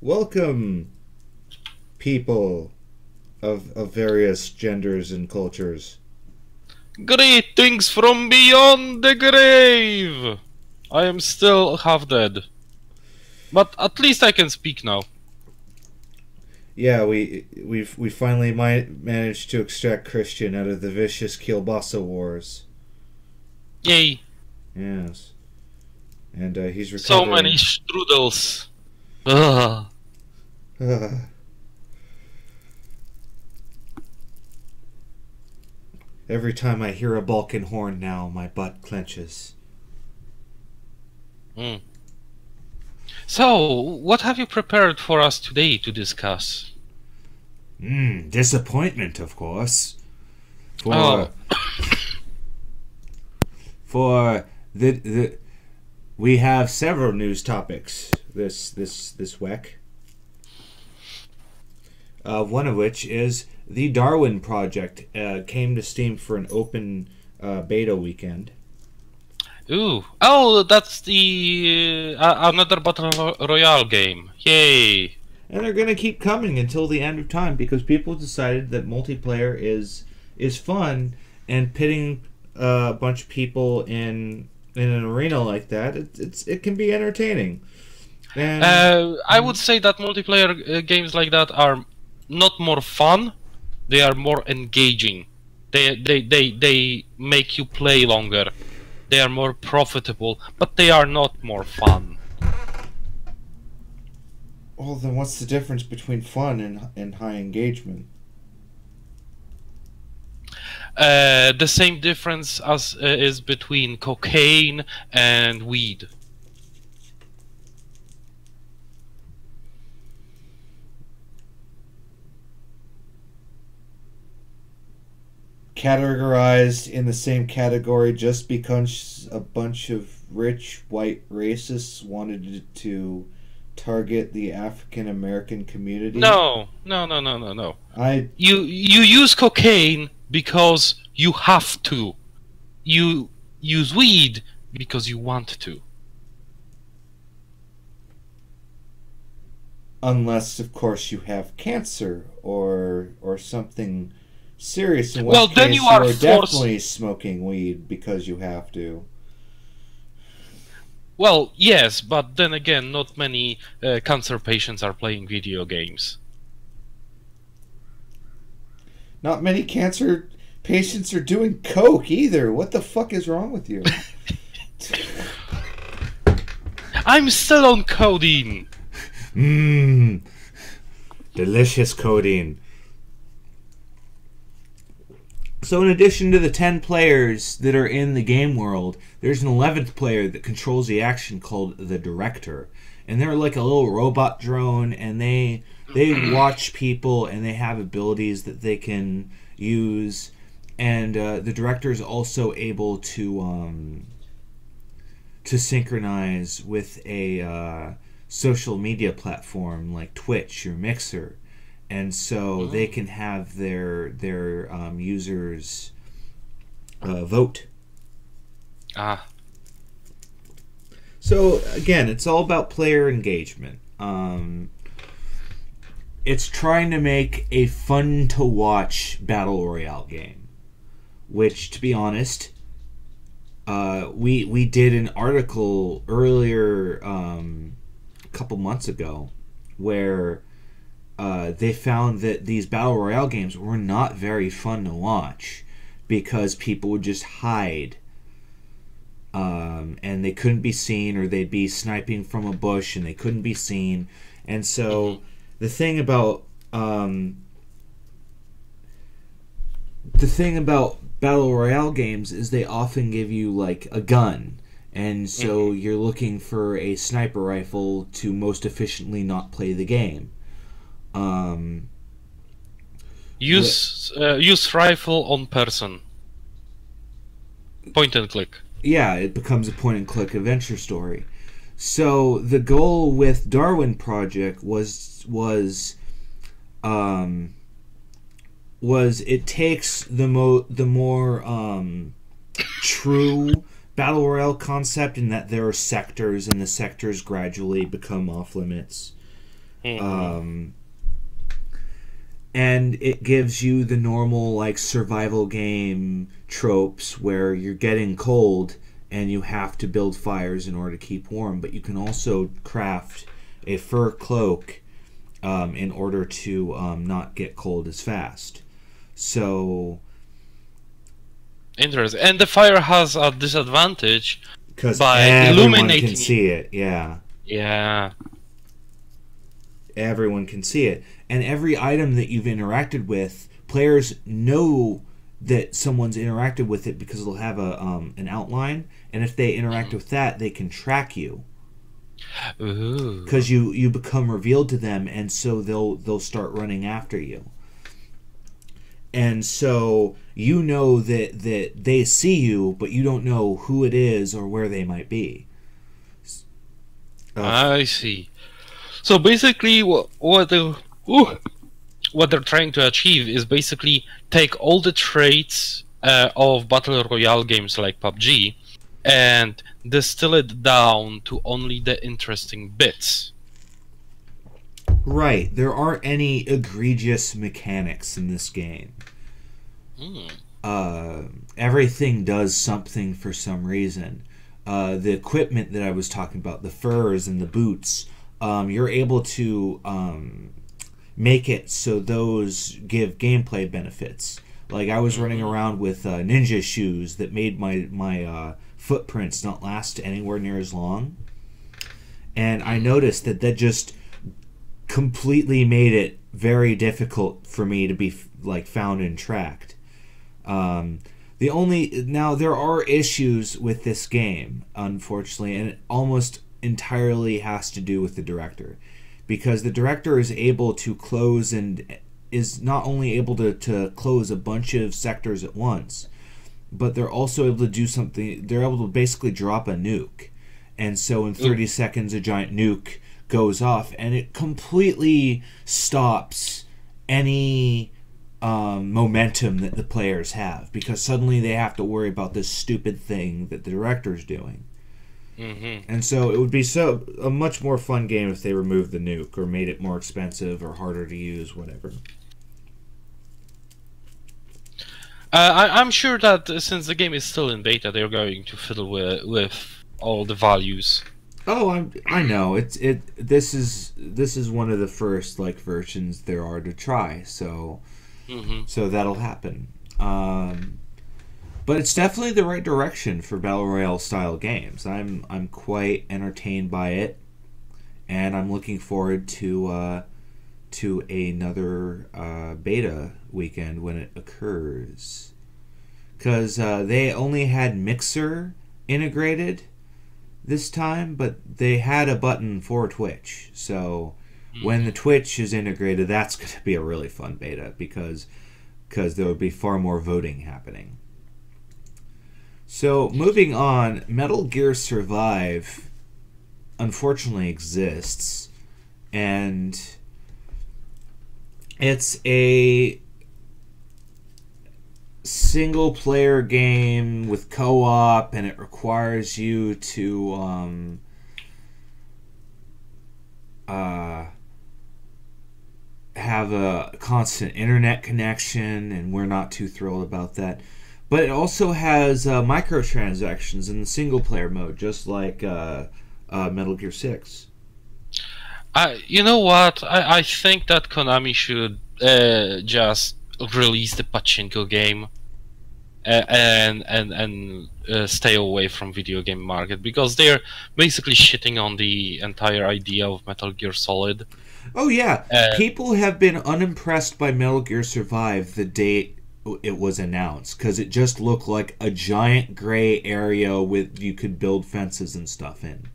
Welcome, people of various genders and cultures. Greetings from beyond the grave! I am still half dead. But at least I can speak now. Yeah, we finally managed to extract Christian out of the vicious Kielbasa wars. Yay. Yes, and he's So recovering. many strudels. Ugh. Every time I hear a Balkan horn now, my butt clenches. Mm. So, what have you prepared for us today to discuss? Disappointment, of course. Oh. For the we have several news topics this week. One of which is the Darwin Project came to Steam for an open beta weekend. Ooh. Oh, that's the another Battle Royale game. Yay. And they're going to keep coming until the end of time because people decided that multiplayer is fun, and pitting a bunch of people in an arena like that, it can be entertaining. And I would say that multiplayer games like that are not more fun, they are more engaging. They make you play longer. They are more profitable, but they are not more fun. well, then what's the difference between fun and high engagement? The same difference as is between cocaine and weed. Categorized in the same category just because a bunch of rich white racists wanted to target the African American community. No. You use cocaine because you have to. You use weed because you want to. Unless, of course, you have cancer or something serious. In which Well, then case you are definitely smoking weed because you have to. Well, yes, but then again, not many cancer patients are playing video games. Not many cancer patients are doing coke either. What the fuck is wrong with you? I'm still on codeine. Delicious codeine. So in addition to the 10 players that are in the game world, there's an 11th player that controls the action called the Director. And they're like a little robot drone, and they watch people, and they have abilities that they can use. And the Director is also able to synchronize with a social media platform like Twitch or Mixer. And so they can have their users vote. Ah. So again, it's all about player engagement. It's trying to make a fun to watch battle royale game, which, to be honest, we did an article earlier, a couple months ago, where they found that these battle royale games were not very fun to watch because people would just hide, and they couldn't be seen, or they'd be sniping from a bush and they couldn't be seen. And so the thing about battle royale games is they often give you like a gun, and so you're looking for a sniper rifle to most efficiently not play the game. Use rifle on person. Point and click. Yeah, it becomes a point and click adventure story. So the goal with Darwin Project was it takes the more true battle royale concept in that there are sectors, and the sectors gradually become off limits. Um, and it gives you the normal like survival game tropes where you're getting cold and you have to build fires in order to keep warm, but you can also craft a fur cloak in order to not get cold as fast. So Interesting. And the fire has a disadvantage because by everyone illuminating can see it. Yeah, Yeah. everyone can see it, and every item that you've interacted with, players know that someone's interacted with it because it'll have a an outline, and if they interact with that, they can track you Ooh. because you become revealed to them, and so they'll start running after you. And so you know that they see you, but you don't know who it is or where they might be. I see. So basically, what they're trying to achieve is basically take all the traits of battle royale games like PUBG and distill it down to only the interesting bits. Right. There aren't any egregious mechanics in this game. Everything does something for some reason. The equipment that I was talking about, the furs and the boots, you're able to make it so those give gameplay benefits. Like I was running around with ninja shoes that made my footprints not last anywhere near as long, and I noticed that just completely made it very difficult for me to be like found and tracked. Now there are issues with this game, unfortunately, and it almost entirely has to do with the director, because the director is able to close and is not only able to close a bunch of sectors at once, but they're also able to do something. They're able to basically drop a nuke, and so in 30 seconds a giant nuke goes off, and it completely stops any momentum that the players have, because suddenly they have to worry about this stupid thing that the director's doing. And so it would be a much more fun game if they removed the nuke or made it more expensive or harder to use, whatever. I'm sure that since the game is still in beta, they're going to fiddle with all the values. Oh, I know this is one of the first like versions there are to try, so that'll happen. But it's definitely the right direction for battle royale style games. I'm quite entertained by it, and I'm looking forward to another beta weekend when it occurs. Because they only had Mixer integrated this time, but they had a button for Twitch. So when the Twitch is integrated, that's going to be a really fun beta, because there will be far more voting happening. So moving on, Metal Gear Survive unfortunately exists, and it's a single player game with co-op, and it requires you to have a constant internet connection, and we're not too thrilled about that. But it also has microtransactions in the single player mode, just like Metal Gear 6. You know what? I think that Konami should just release the pachinko game and stay away from video game market, because they're basically shitting on the entire idea of Metal Gear Solid. Oh yeah, people have been unimpressed by Metal Gear Survive the day it was announced, because it just looked like a giant gray area with you could build fences and stuff in.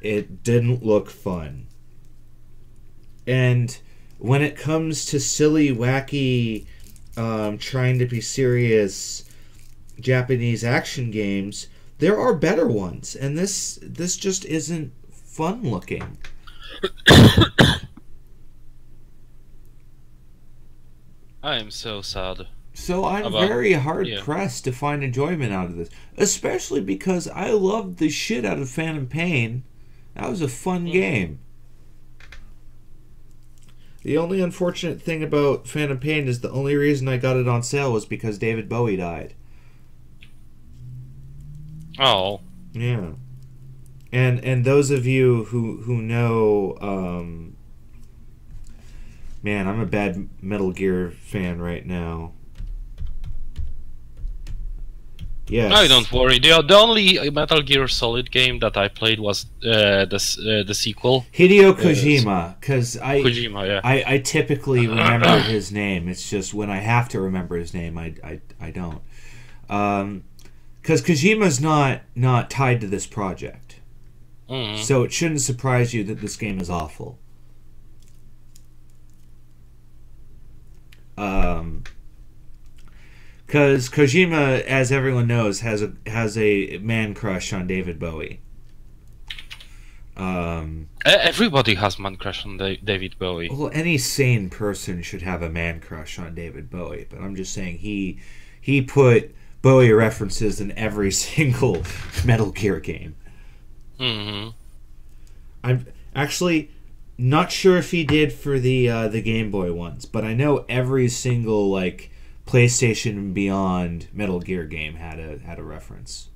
It didn't look fun. And when it comes to silly, wacky, trying to be serious Japanese action games, there are better ones, and this just isn't fun looking. I am so sad. So I'm very hard-pressed to find enjoyment out of this, especially because I loved the shit out of Phantom Pain. That was a fun game. The only unfortunate thing about Phantom Pain is the only reason I got it on sale was because David Bowie died. Oh. Yeah. And those of you who know, man, I'm a bad Metal Gear fan right now. Yes. No, don't worry. The only Metal Gear Solid game that I played was the sequel. Hideo Kojima, because Kojima, yeah. I typically remember his name. It's just when I have to remember his name, I don't. Because Kojima's not tied to this project. Mm-hmm. So it shouldn't surprise you that this game is awful. Because Kojima, as everyone knows, has a man crush on David Bowie. Everybody has man crush on David Bowie. Well, any sane person should have a man crush on David Bowie, but I'm just saying he put Bowie references in every single Metal Gear game. Mm-hmm. I'm actually not sure if he did for the Game Boy ones, but I know every single like PlayStation and Beyond Metal Gear game had a reference.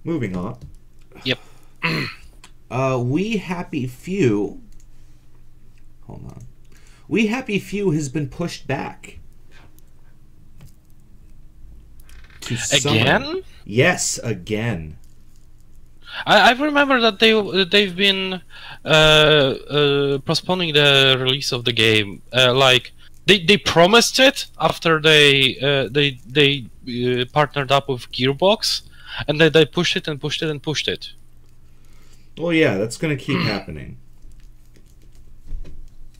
Moving on. Yep. We Happy Few. Hold on. We Happy Few has been pushed back. To summer. Again? Yes, again. I remember that they've been postponing the release of the game. Like they promised it after they partnered up with Gearbox, and then they pushed it and pushed it and pushed it. Well, yeah, that's going to keep happening.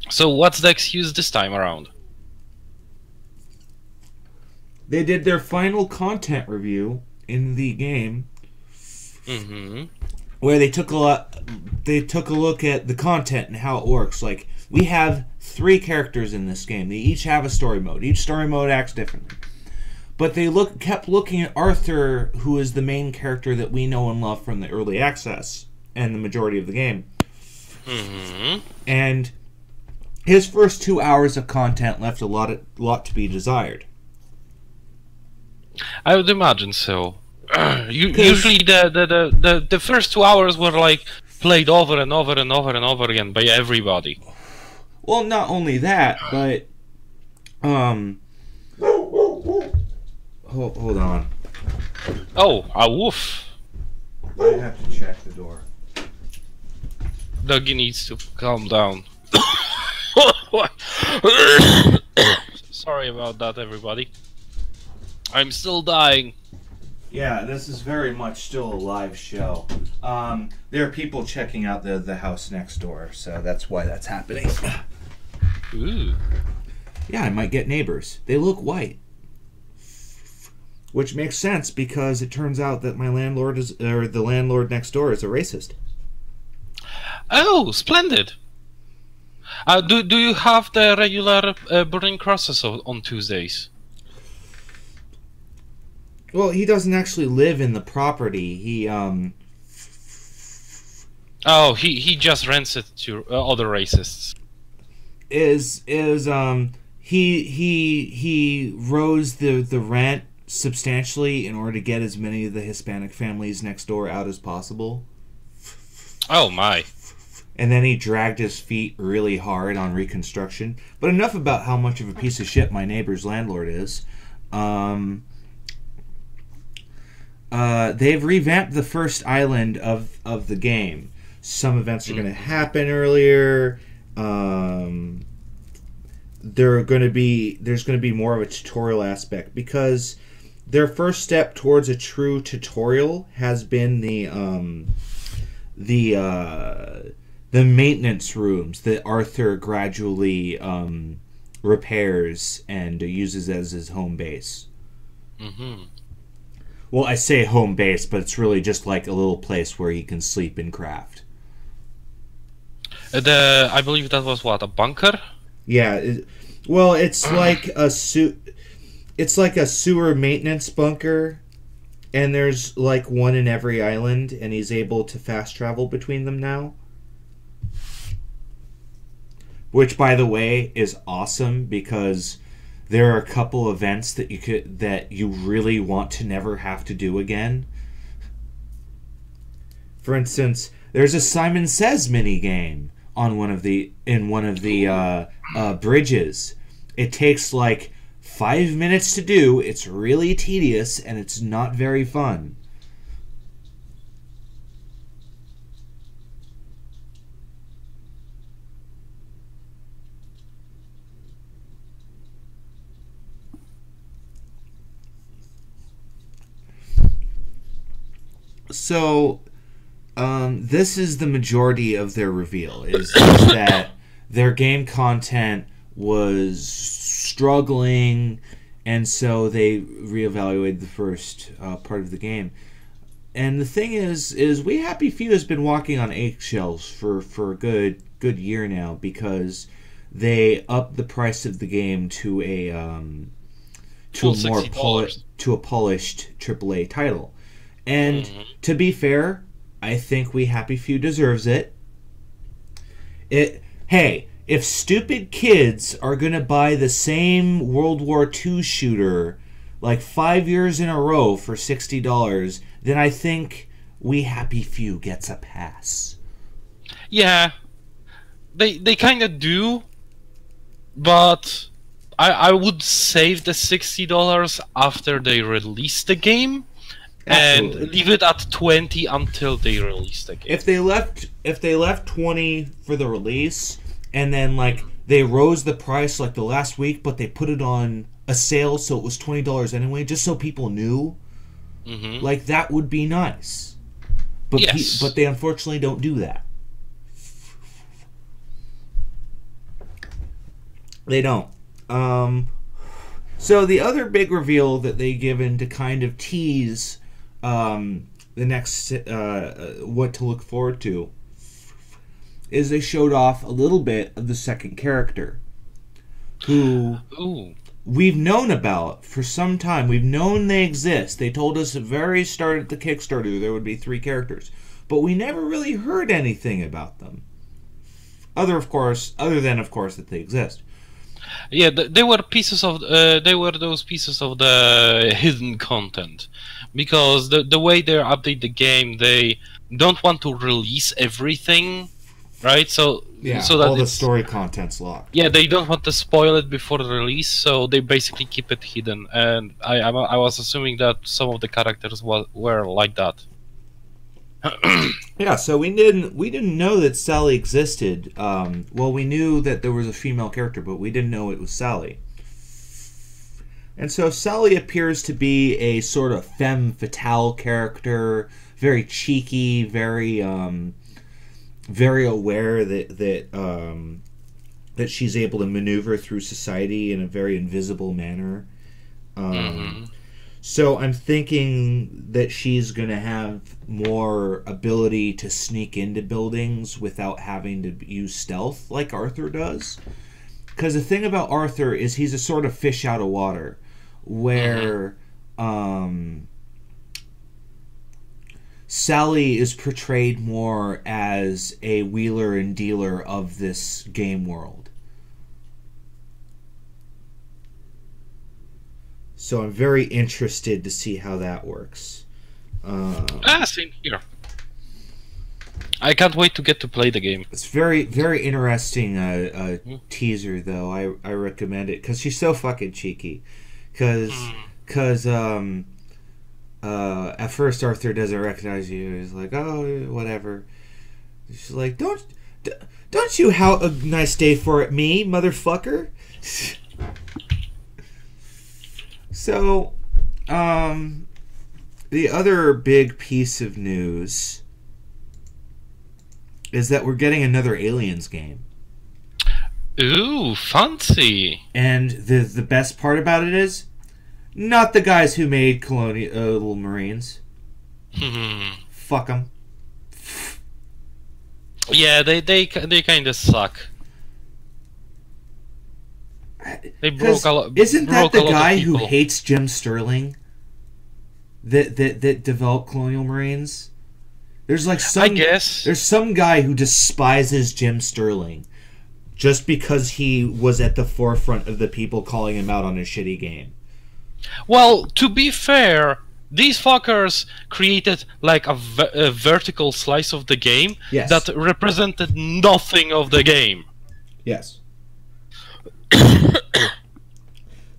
So what's the excuse this time around? They did their final content review in the game, Mm-hmm. where they took a look at the content and how it works. Like, we have 3 characters in this game. They each have a story mode. Each story mode acts differently. But they kept looking at Arthur, who is the main character that we know and love from the early access and the majority of the game. Mm-hmm. And his first 2 hours of content left a lot to be desired. I would imagine so. Usually the first 2 hours were like played over and over and over and over again by everybody. Well, not only that, but hold on. Oh, a woof. I have to check the door. Dougie needs to calm down. Sorry about that, everybody. I'm still dying. Yeah, this is very much still a live show. There are people checking out the house next door, so that's why that's happening. Ooh. Yeah, I might get neighbors. They look white. Which makes sense because it turns out that the landlord next door is a racist. Oh, splendid. Do you have the regular burning crosses on Tuesdays? Well, he doesn't actually live in the property. He Oh, he just rents it to other racists. He rose the rent substantially in order to get as many of the Hispanic families next door out as possible. Oh my. And then he dragged his feet really hard on reconstruction. But enough about how much of a piece of shit my neighbor's landlord is. They've revamped the first island of the game. Some events are going to happen earlier. There's going to be more of a tutorial aspect because their first step towards a true tutorial has been the maintenance rooms that Arthur gradually repairs and uses as his home base. Mm-hmm. Well, I say home base, but it's really just like a little place where he can sleep and craft. I believe that was what, a bunker? Yeah. It's like a suit. it's like a sewer maintenance bunker, and there's like one in every island, and he's able to fast travel between them now. Which, by the way, is awesome because there are a couple events that you really want to never have to do again. For instance, there's a Simon Says mini game on one of the bridges. It takes like 5 minutes to do. It's really tedious and it's not very fun. So, this is the majority of their reveal, is that their game content was struggling, and so they reevaluated the first part of the game. And the thing is We Happy Few has been walking on eggshells for a good year now, because they upped the price of the game to a polished AAA title. And to be fair, I think We Happy Few deserves it. Hey, if stupid kids are going to buy the same World War II shooter like 5 years in a row for $60, then I think We Happy Few gets a pass. Yeah, they kind of do, but I would save the $60 after they release the game. Absolutely. And leave it at 20 until they release the game. If they left 20 for the release, and then like they rose the price like the last week, but they put it on a sale so it was $20 anyway, just so people knew, like that would be nice. But yes. But they unfortunately don't do that. They don't. So the other big reveal that they given to kind of tease the next what to look forward to is they showed off a little bit of the second character, who we've known about for some time. We've known they exist. They told us at the very start of the Kickstarter there would be 3 characters, but we never really heard anything about them, other than of course that they exist. Yeah, they were those pieces of the hidden content, because the way they update the game, they don't want to release everything, right? So that all the story content's locked. Yeah, they don't want to spoil it before the release, so they basically keep it hidden. And I was assuming that some of the characters were like that. Yeah, so we didn't know that Sally existed. Well, we knew that there was a female character, but we didn't know it was Sally. And so Sally appears to be a sort of femme fatale character, very cheeky, very aware that she's able to maneuver through society in a very invisible manner. So I'm thinking that she's going to have more ability to sneak into buildings without having to use stealth like Arthur does. Because the thing about Arthur is he's a sort of fish out of water, where Sally is portrayed more as a wheeler and dealer of this game world. So I'm very interested to see how that works. Same here. I can't wait to get to play the game. It's very, very interesting teaser, though. I recommend it because she's so fucking cheeky. Because at first Arthur doesn't recognize you. He's like, oh, whatever. She's like, don't you have a nice day for it, me, motherfucker. So, the other big piece of news is that we're getting another Aliens game. Ooh, fancy! And the best part about it is, not the guys who made Colonial Marines. Fuck them. Yeah, they kind of suck. They broke a lot. Isn't that broke a the lot of guy who people. hates Jim Sterling? That developed Colonial Marines. There's like some. I guess. There's some guy who despises Jim Sterling, just because he was at the forefront of the people calling him out on a shitty game. Well, to be fair, these fuckers created like a vertical slice of the game Yes. that represented nothing of the game. Yes.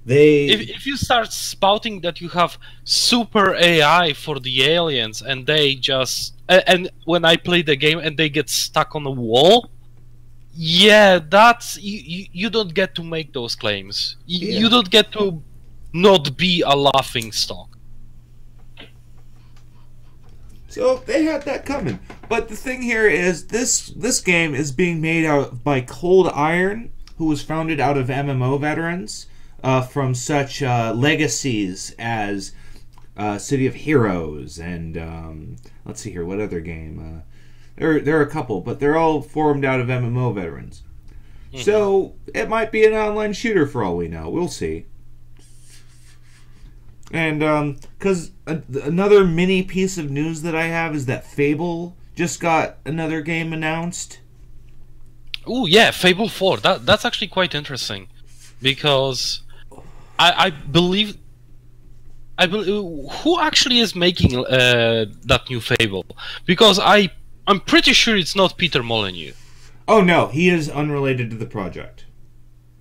They. If you start spouting that you have super AI for the aliens and they just and when I play the game and they get stuck on a wall, yeah, that's you don't get to make those claims. You don't get to not be a laughing stock. So they had that coming. But the thing here is this game is being made out by Cold Iron, who was founded out of MMO veterans from such legacies as City of Heroes and let's see here, what other game? There are a couple, but they're all formed out of MMO veterans. Mm-hmm. So it might be an online shooter for all we know. We'll see. And because another mini piece of news that I have is that Fable just got another game announced. Oh yeah, Fable 4. That's actually quite interesting, because I believe who actually is making that new Fable? Because I'm pretty sure it's not Peter Molyneux. Oh no, he is unrelated to the project.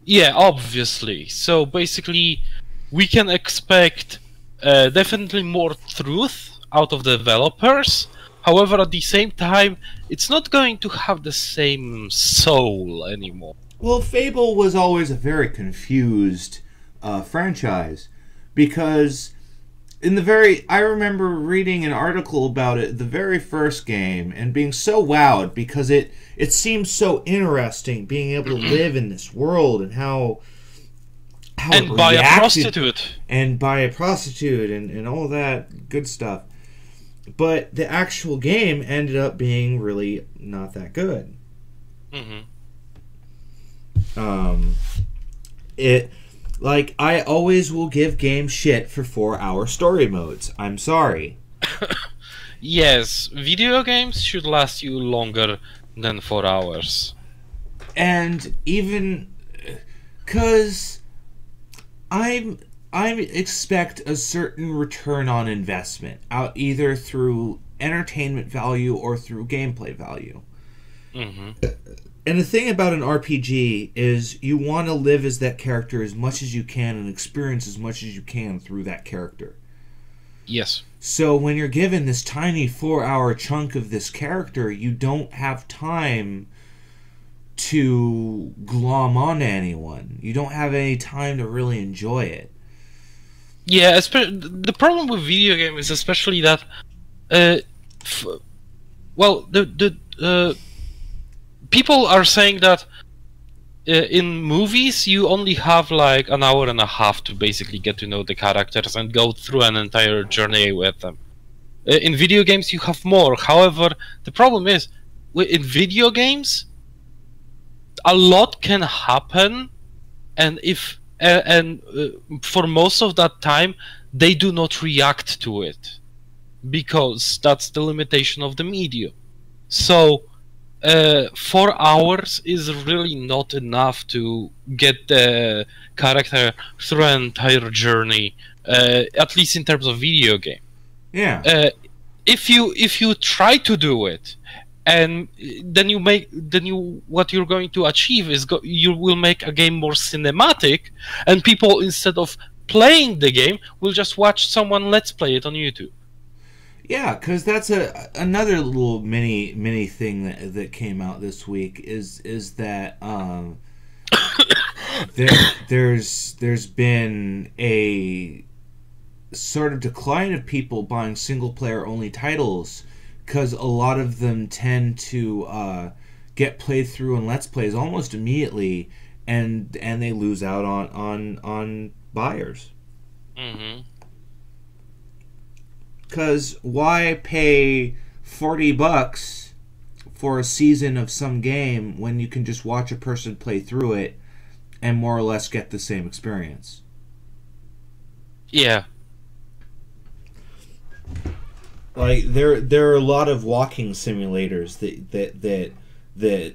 Yeah, obviously. So basically, we can expect definitely more truth out of the developers. However, at the same time, it's not going to have the same soul anymore. Well, Fable was always a very confused franchise because I remember reading an article about it, the very first game, and being so wowed because it seemed so interesting, being able to live in this world and how and by a prostitute. And by a prostitute and all that good stuff. But the actual game ended up being really not that good. Mm-hmm. I always will give games shit for 4-hour story modes. I'm sorry. Yes, video games should last you longer than 4 hours. And even because I expect a certain return on investment out either through entertainment value or through gameplay value. Mm-hmm. And the thing about an RPG is you want to live as that character as much as you can and experience as much as you can through that character. Yes. So when you're given this tiny 4-hour chunk of this character, you don't have time to glom onto anyone. You don't have any time to really enjoy it. Yeah, the problem with video games is especially that, people are saying that in movies you only have like an hour and a half to basically get to know the characters and go through an entire journey with them. In video games you have more. However, the problem is, in video games, a lot can happen, and for most of that time they do not react to it, because that's the limitation of the medium. So 4 hours is really not enough to get the character through an entire journey, at least in terms of video game. Yeah. If you try to do it, and what you're going to achieve is you will make a game more cinematic, and people, instead of playing the game, will just watch someone let's play it on YouTube. Yeah, because that's another little mini thing that came out this week is that there's been a sort of decline of people buying single player only titles, because a lot of them tend to get played through in Let's Plays almost immediately, and they lose out on buyers. Mm-hmm. Because why pay $40 for a season of some game when you can just watch a person play through it and more or less get the same experience. Yeah. Like there are a lot of walking simulators that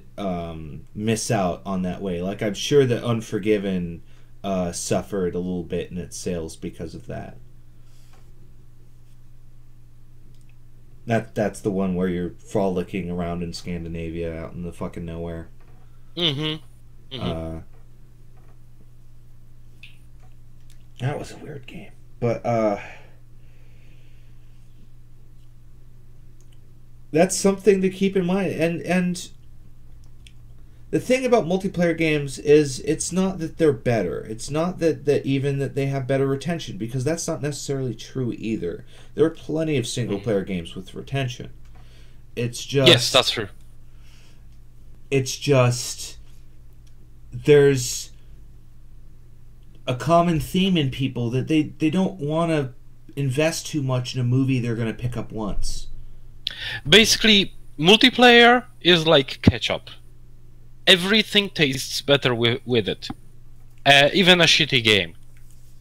miss out on that way. Like I'm sure that Unforgiven suffered a little bit in its sales because of that. That's the one where you're frolicking around in Scandinavia out in the fucking nowhere. Mm-hmm. Mm-hmm. That was a weird game. But that's something to keep in mind. And the thing about multiplayer games is it's not that they're better. It's not that even that they have better retention, because that's not necessarily true either. There are plenty of single player games with retention. It's just Yes, that's true. It's just there's a common theme in people that they don't want to invest too much in a movie they're going to pick up once. Basically, multiplayer is like ketchup. Everything tastes better with it. Even a shitty game.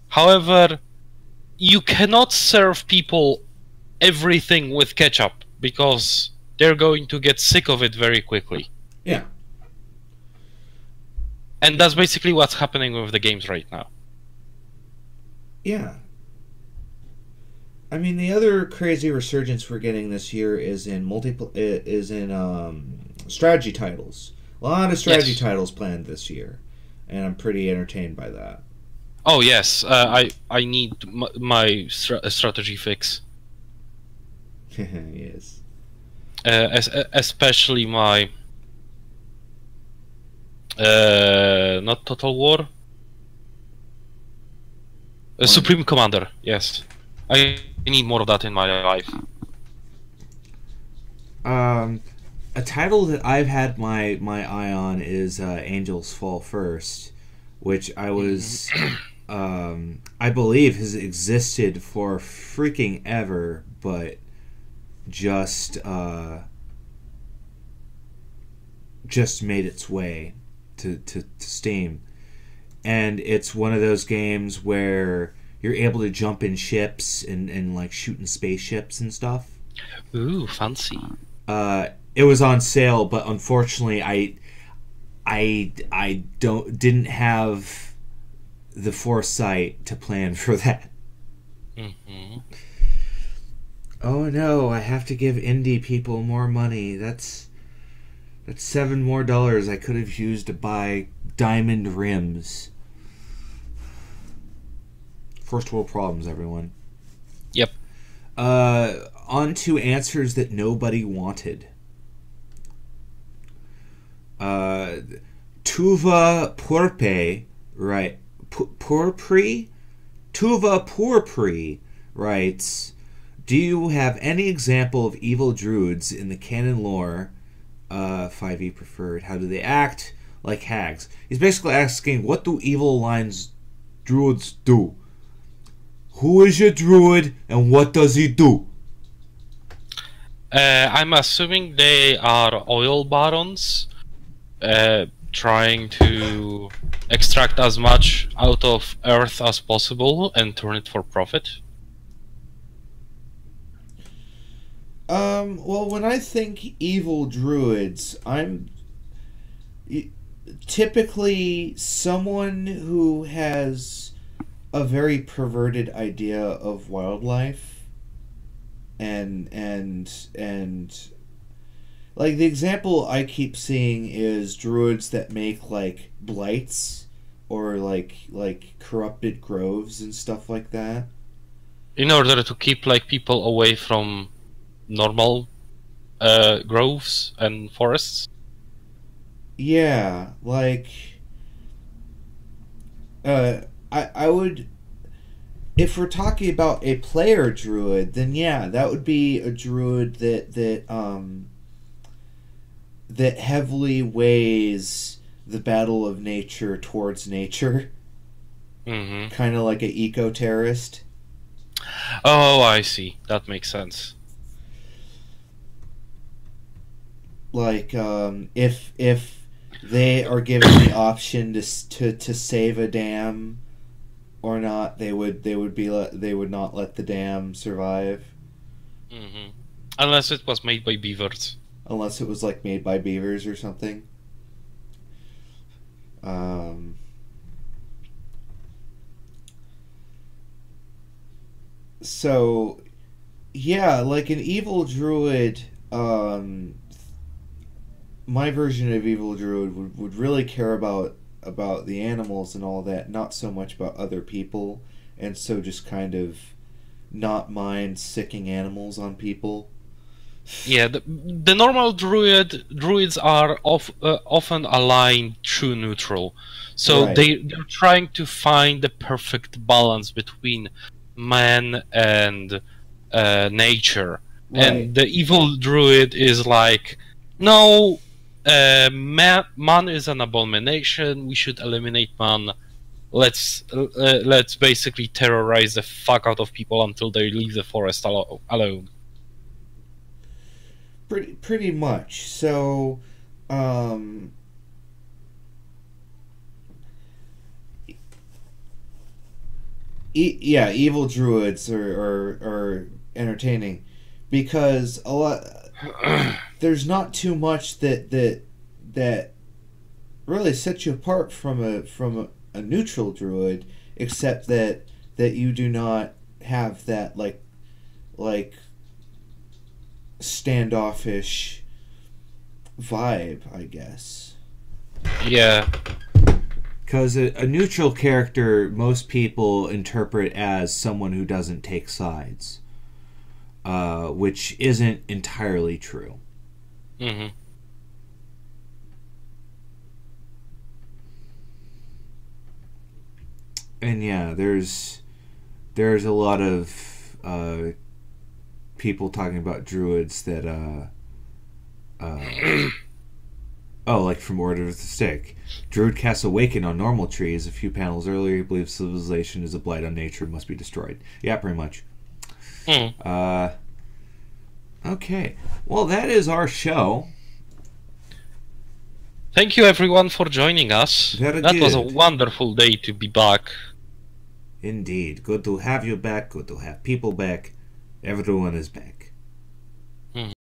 However, you cannot serve people everything with ketchup, because they're going to get sick of it very quickly. Yeah. And that's basically what's happening with the games right now. Yeah. I mean, the other crazy resurgence we're getting this year is in strategy titles. A lot of strategy titles planned this year, and I'm pretty entertained by that. Oh yes, I need my strategy fix. Yes. Especially my not Total War, Supreme Commander. Yes, I need more of that in my life. A title that I've had my eye on is Angels Fall First, which I was I believe has existed for freaking ever, but just made its way to Steam. And it's one of those games where you're able to jump in ships and like shooting spaceships and stuff. Ooh, fancy. It was on sale, but unfortunately I didn't have the foresight to plan for that. Mm-hmm. Oh no, I have to give indie people more money. That's $7 more I could have used to buy diamond rims. First world problems, everyone. Yep. On to answers that nobody wanted. Tuva Purpe, right? Purpri? Tuva Purpri writes, do you have any example of evil druids in the canon lore? 5e preferred. How do they act? Like hags. He's basically asking, what do evil lines druids do? Who is your druid and what does he do? I'm assuming they are oil barons, trying to extract as much out of earth as possible and turn it for profit. Well, when I think evil druids, I'm typically someone who has a very perverted idea of wildlife, and like the example I keep seeing is druids that make like blights or like corrupted groves and stuff like that, in order to keep like people away from normal groves and forests. Yeah, like I would, if we're talking about a player druid, then yeah, that would be a druid that heavily weighs the battle of nature towards nature. Mm-hmm. Kind of like an eco-terrorist. Oh, I see. That makes sense. Like, if they are given the option to save a dam or not, they would not let the dam survive. Hmm. Unless it was made by beavers. Unless it was like made by beavers or something. So yeah, like an evil druid, my version of evil druid would really care about the animals and all that, not so much about other people, and so just kind of not mind sicking animals on people. Yeah, the normal druids are often aligned true neutral, so Right. they're trying to find the perfect balance between man and nature. Right. And the evil druid is like, no, man is an abomination. We should eliminate man. Let's basically terrorize the fuck out of people until they leave the forest alone. Pretty much. So, yeah, evil druids are entertaining because a lot there's not too much that really sets you apart from a neutral druid, except that you do not have that like standoffish vibe, I guess. Yeah. Because a neutral character, most people interpret as someone who doesn't take sides, which isn't entirely true. Mm-hmm. And yeah, there's a lot of people talking about druids that oh, like from Order of the Stick. Druid casts Awaken on normal trees. A few panels earlier, he believes civilization is a blight on nature and must be destroyed. Yeah, pretty much. Okay. Well, that is our show. Thank you everyone for joining us. Very that was a good. wonderful day to be back. Indeed. Good to have you back. Good to have people back. Everyone is back.